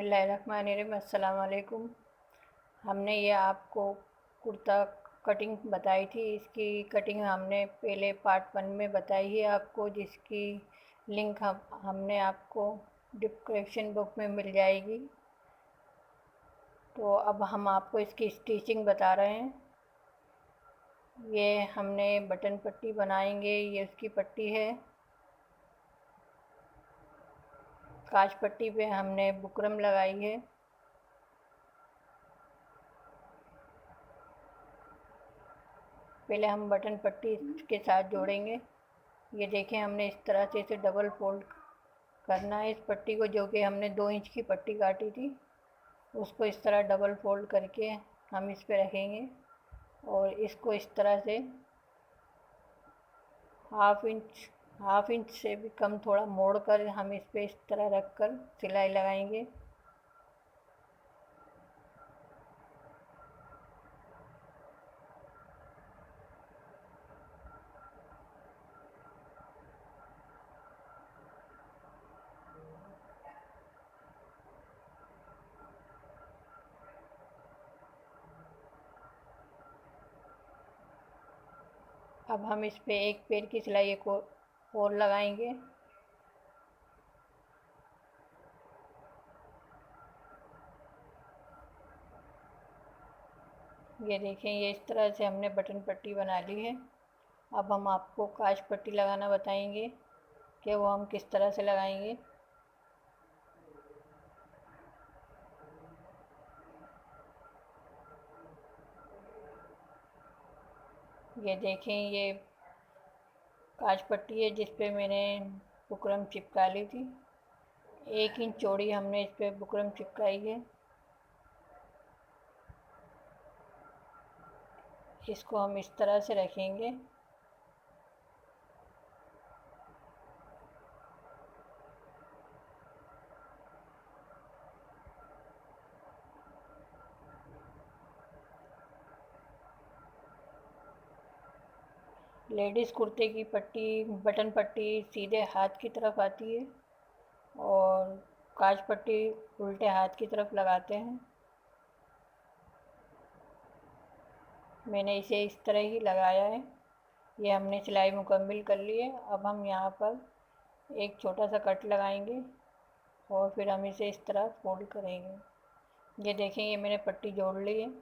बिस्मिल्लाहिर्रहमानिर्रहीम। अस्सलाम वालेकुम। हमने ये आपको कुर्ता कटिंग बताई थी। इसकी कटिंग हमने पहले पार्ट 1 में बताई है आपको, जिसकी लिंक हमने आपको डिस्क्रिप्शन बॉक्स में मिल जाएगी। तो अब हम आपको इसकी स्टिचिंग बता रहे हैं। ये हमने बटन पट्टी बनाएंगे, ये उसकी पट्टी है। काज पट्टी पे हमने बुकरम लगाई है। पहले हम बटन पट्टी के साथ जोड़ेंगे। ये देखें, हमने इस तरह से इसे डबल फोल्ड करना है। इस पट्टी को, जो कि हमने 2 इंच की पट्टी काटी थी, उसको इस तरह डबल फोल्ड करके हम इस पे रखेंगे और इसको इस तरह से हाफ इंच से भी कम थोड़ा मोड़ कर हम इस पे इस तरह रख कर सिलाई लगाएंगे। अब हम इस पे एक पैर की सिलाई एक और लगाएंगे। ये देखें, ये इस तरह से हमने बटन पट्टी बना ली है। अब हम आपको काज पट्टी लगाना बताएंगे कि वो हम किस तरह से लगाएंगे। ये देखें, ये काज पट्टी है जिस पे मैंने बुकरम चिपका ली थी। 1 इंच चौड़ी हमने इस पे बुकरम चिपकाई है। इसको हम इस तरह से रखेंगे। लेडीज़ कुर्ते की पट्टी, बटन पट्टी सीधे हाथ की तरफ आती है और काज पट्टी उल्टे हाथ की तरफ लगाते हैं। मैंने इसे इस तरह ही लगाया है। ये हमने सिलाई मुकम्मल कर ली है। अब हम यहाँ पर एक छोटा सा कट लगाएंगे और फिर हम इसे इस तरह फोल्ड करेंगे। ये देखें, ये मैंने पट्टी जोड़ ली है।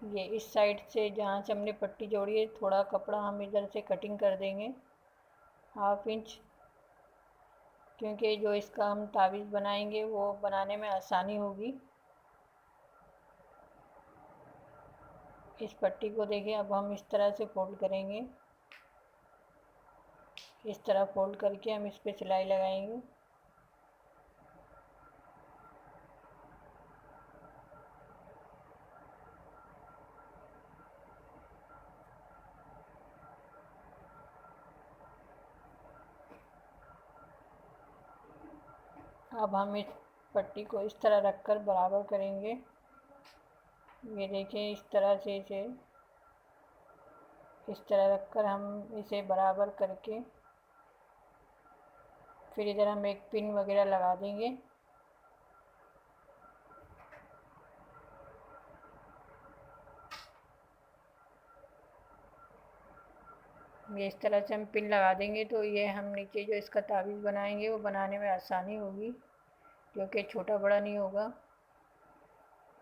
ये इस साइड से जहाँ से हमने पट्टी जोड़ी है, थोड़ा कपड़ा हम इधर से कटिंग कर देंगे, हाफ इंच, क्योंकि जो इसका हम तावीज़ बनाएंगे वो बनाने में आसानी होगी। इस पट्टी को देखिए, अब हम इस तरह से फोल्ड करेंगे। इस तरह फोल्ड करके हम इस पे सिलाई लगाएंगे। अब हम इस पट्टी को इस तरह रखकर बराबर करेंगे। ये देखिए, इस तरह से इसे इस तरह रखकर हम इसे बराबर करके फिर इधर हम एक पिन वगैरह लगा देंगे। ये इस तरह से हम पिन लगा देंगे तो ये हम नीचे जो इसका तावीज़ बनाएंगे वो बनाने में आसानी होगी, क्योंकि छोटा बड़ा नहीं होगा।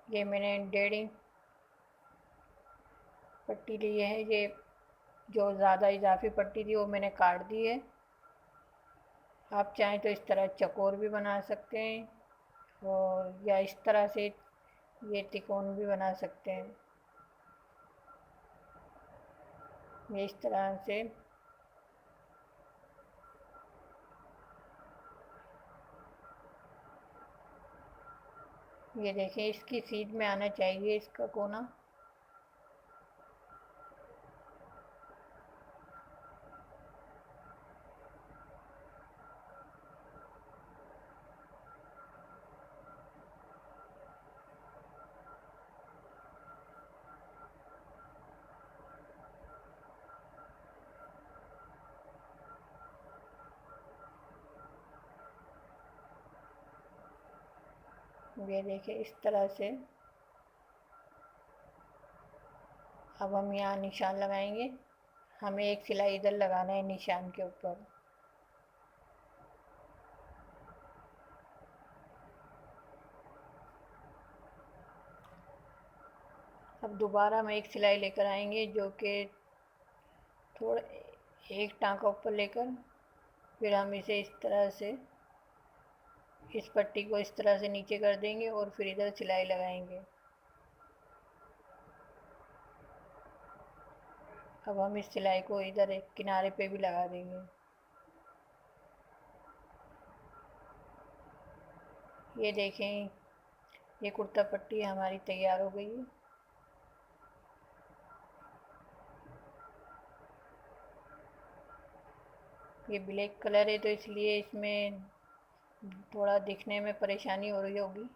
ये मैंने 1.5 इंच पट्टी ली है। ये जो ज़्यादा इजाफी पट्टी थी वो मैंने काट दी है। आप चाहें तो इस तरह चकोर भी बना सकते हैं और या इस तरह से ये तिकोन भी बना सकते हैं। ये इस तरह से ये देखें, इसकी सीध में आना चाहिए इसका कोना। ये देखिए इस तरह से। अब हम यहाँ निशान लगाएंगे, हमें एक सिलाई इधर लगाना है निशान के ऊपर। अब दोबारा हम एक सिलाई लेकर आएंगे, जो कि थोड़ा एक टाँका ऊपर लेकर, फिर हम इसे इस तरह से, इस पट्टी को इस तरह से नीचे कर देंगे और फिर इधर सिलाई लगाएंगे। अब हम इस सिलाई को इधर एक किनारे पे भी लगा देंगे। ये देखें, ये कुर्ता पट्टी हमारी तैयार हो गई है। ये ब्लैक कलर है तो इसलिए इसमें थोड़ा दिखने में परेशानी हो रही होगी।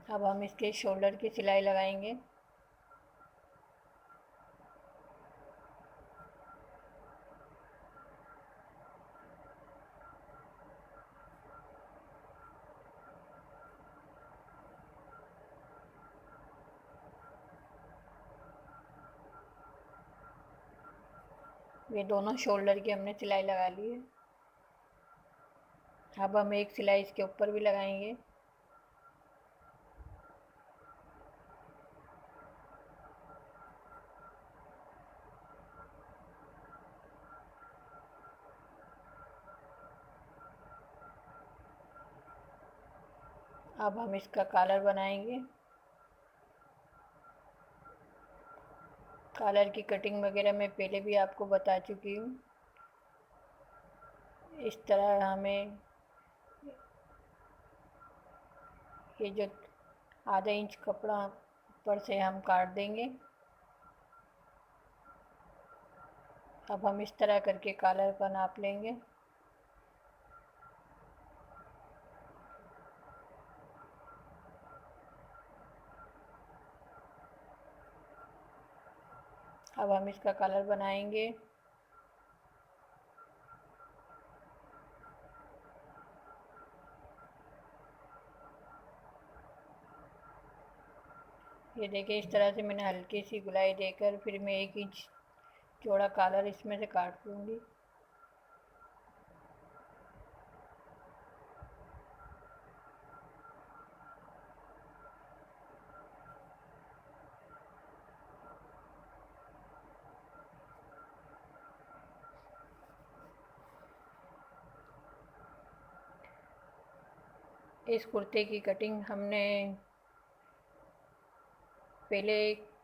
अब हम इसके शोल्डर की सिलाई लगाएंगे। ये दोनों शोल्डर की हमने सिलाई लगा ली है। अब हम एक सिलाई इसके ऊपर भी लगाएंगे। अब हम इसका कॉलर बनाएंगे। कॉलर की कटिंग वगैरह मैं पहले भी आपको बता चुकी हूँ। इस तरह हमें ये जो आधा इंच कपड़ा ऊपर से हम काट देंगे। अब हम इस तरह करके कॉलर का नाप लेंगे। अब हम इसका कॉलर बनाएंगे। ये देखिए इस तरह से मैंने हल्की सी गुलाई देकर फिर मैं 1 इंच चौड़ा कॉलर इसमें से काट लूँगी। इस कुर्ते की कटिंग हमने पहले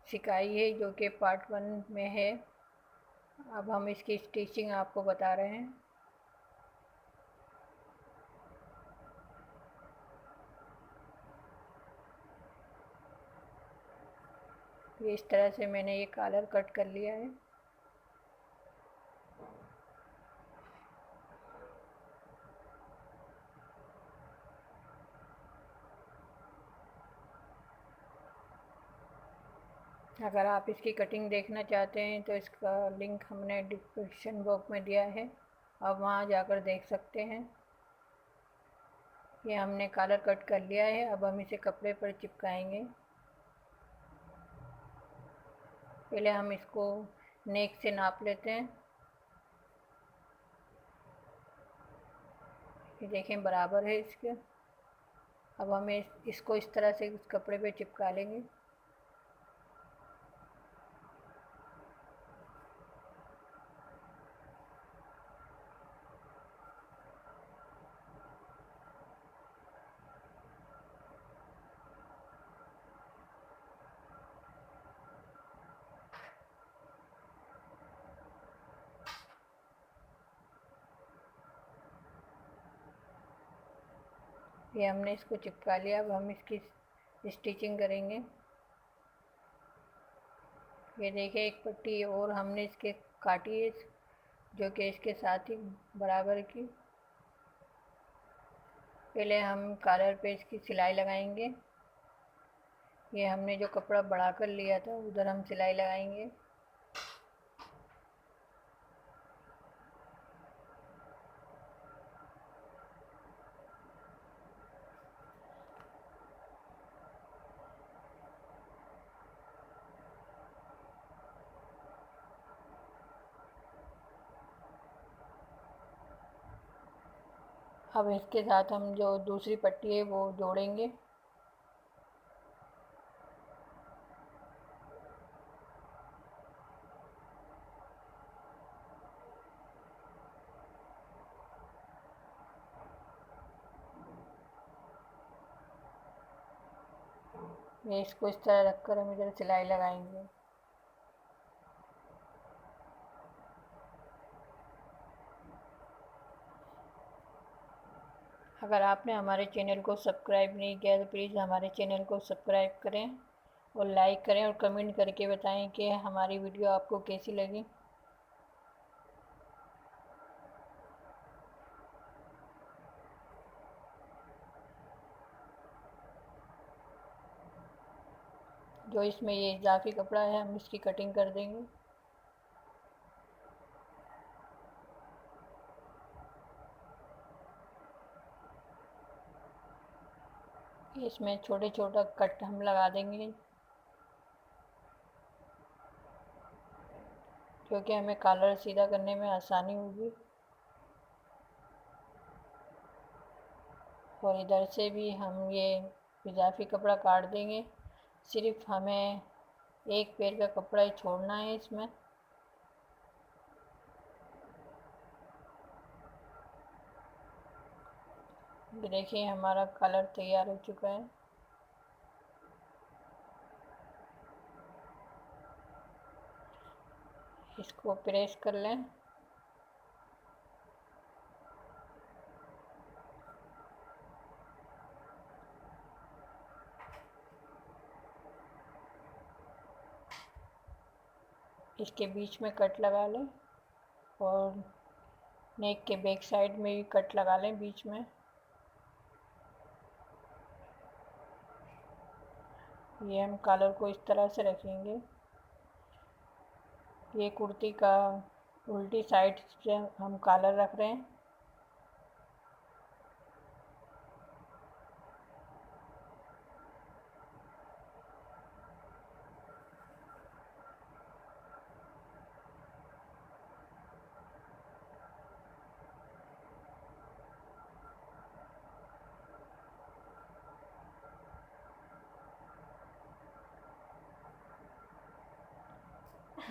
सिखाई है, जो कि पार्ट 1 में है। अब हम इसकी स्टिचिंग आपको बता रहे हैं। ये इस तरह से मैंने ये कॉलर कट कर लिया है। अगर आप इसकी कटिंग देखना चाहते हैं तो इसका लिंक हमने डिस्क्रिप्शन बॉक्स में दिया है, आप वहाँ जाकर देख सकते हैं। ये हमने कॉलर कट कर लिया है। अब हम इसे कपड़े पर चिपकाएंगे। पहले हम इसको नेक से नाप लेते हैं। ये देखें बराबर है इसके। अब हमें इसको इस तरह से उस कपड़े पे चिपका लेंगे। ये हमने इसको चिपका लिया। अब हम इसकी स्टिचिंग करेंगे। ये देखिए एक पट्टी और हमने इसके काटी है, जो कि इसके साथ ही बराबर की। पहले हम कॉलर पे इसकी सिलाई लगाएंगे। ये हमने जो कपड़ा बढ़ा कर लिया था उधर हम सिलाई लगाएंगे। अब इसके साथ हम जो दूसरी पट्टी है वो जोड़ेंगे। ये इसको इस तरह रखकर हम इधर सिलाई लगाएंगे। अगर आपने हमारे चैनल को सब्सक्राइब नहीं किया तो प्लीज़ हमारे चैनल को सब्सक्राइब करें और लाइक करें और कमेंट करके बताएं कि हमारी वीडियो आपको कैसी लगी। जो इसमें ये इजाफी कपड़ा है हम इसकी कटिंग कर देंगे। इसमें छोटे छोटा कट हम लगा देंगे क्योंकि हमें कॉलर सीधा करने में आसानी होगी। और इधर से भी हम ये इजाफी कपड़ा काट देंगे। सिर्फ हमें एक पैर का कपड़ा ही छोड़ना है इसमें। देखिए हमारा कलर तैयार हो चुका है। इसको प्रेस कर लें। इसके बीच में कट लगा लें और नेक के बैक साइड में भी कट लगा लें बीच में। ये हम कॉलर को इस तरह से रखेंगे। ये कुर्ती का उल्टी साइड से हम कॉलर रख रहे हैं।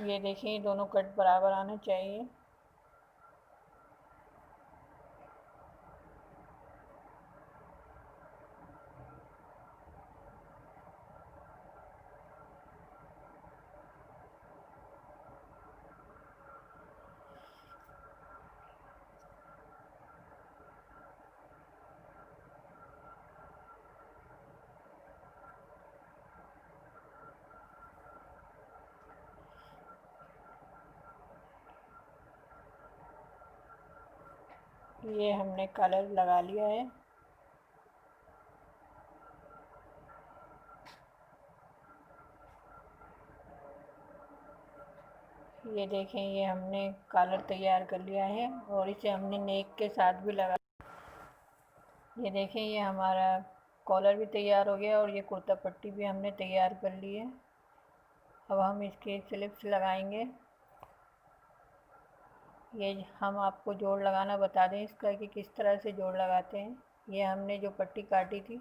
ये देखिए दोनों कट बराबर आने चाहिए। ये हमने कलर लगा लिया है। ये देखें ये हमने कॉलर तैयार कर लिया है और इसे हमने नेक के साथ भी लगा। ये देखें ये हमारा कॉलर भी तैयार हो गया और ये कुर्ता पट्टी भी हमने तैयार कर ली है। अब हम इसके स्लिप्स लगाएंगे। ये हम आपको जोड़ लगाना बता दें इसका कि किस तरह से जोड़ लगाते हैं। ये हमने जो पट्टी काटी थी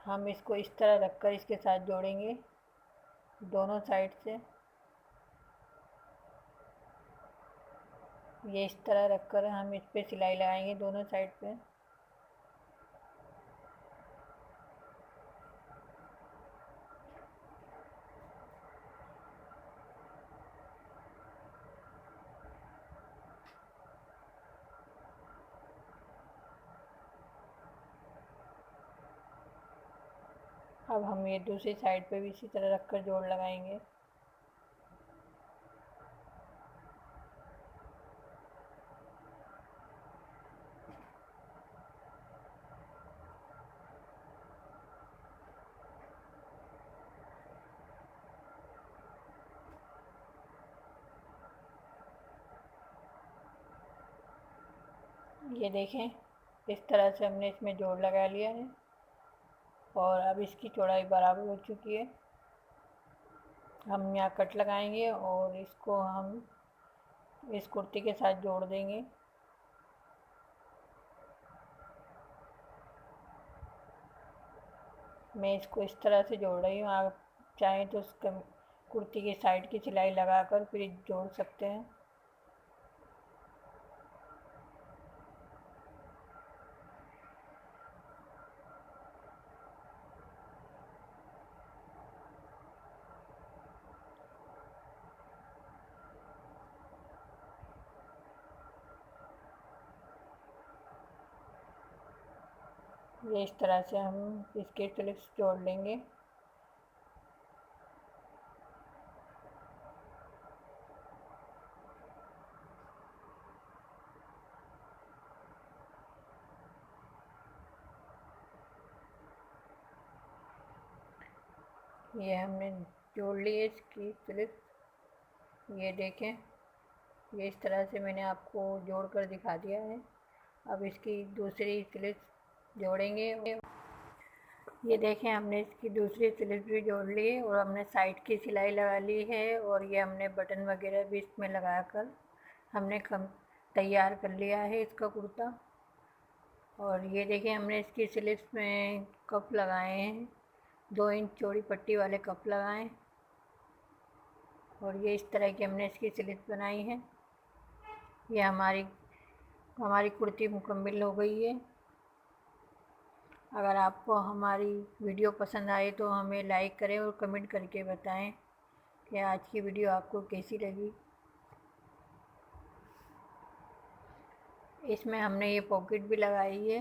हम इसको इस तरह रखकर इसके साथ जोड़ेंगे दोनों साइड से। ये इस तरह रखकर हम इस पे सिलाई लगाएंगे दोनों साइड पे। अब हम ये दूसरी साइड पे भी इसी तरह रखकर जोड़ लगाएंगे। ये देखें इस तरह से हमने इसमें जोड़ लगा लिया है और अब इसकी चौड़ाई बराबर हो चुकी है। हम यहाँ कट लगाएंगे और इसको हम इस कुर्ती के साथ जोड़ देंगे। मैं इसको इस तरह से जोड़ रही हूँ, आप चाहें तो उसका कुर्ती की साइड की सिलाई लगाकर फिर जोड़ सकते हैं। ये इस तरह से हम इसके स्लिप्स जोड़ लेंगे। ये हमने जोड़ लिए इसकी स्लिप्स। ये देखें, ये इस तरह से मैंने आपको जोड़ कर दिखा दिया है। अब इसकी दूसरी स्लिप्स जोड़ेंगे। ये देखें, हमने इसकी दूसरी स्लिप भी जोड़ ली है और हमने साइड की सिलाई लगा ली है, और ये हमने बटन वगैरह भी इसमें लगा कर हमने तैयार कर लिया है इसका कुर्ता। और ये देखें, हमने इसकी स्लिप्स में कप लगाए हैं, 2 इंच चौड़ी पट्टी वाले कप लगाएं। और ये इस तरह की हमने इसकी स्लिप्स बनाई है। ये हमारी हमारी कुर्ती मुकम्मल हो गई है। अगर आपको हमारी वीडियो पसंद आए तो हमें लाइक करें और कमेंट करके बताएं कि आज की वीडियो आपको कैसी लगी। इसमें हमने ये पॉकेट भी लगाई है।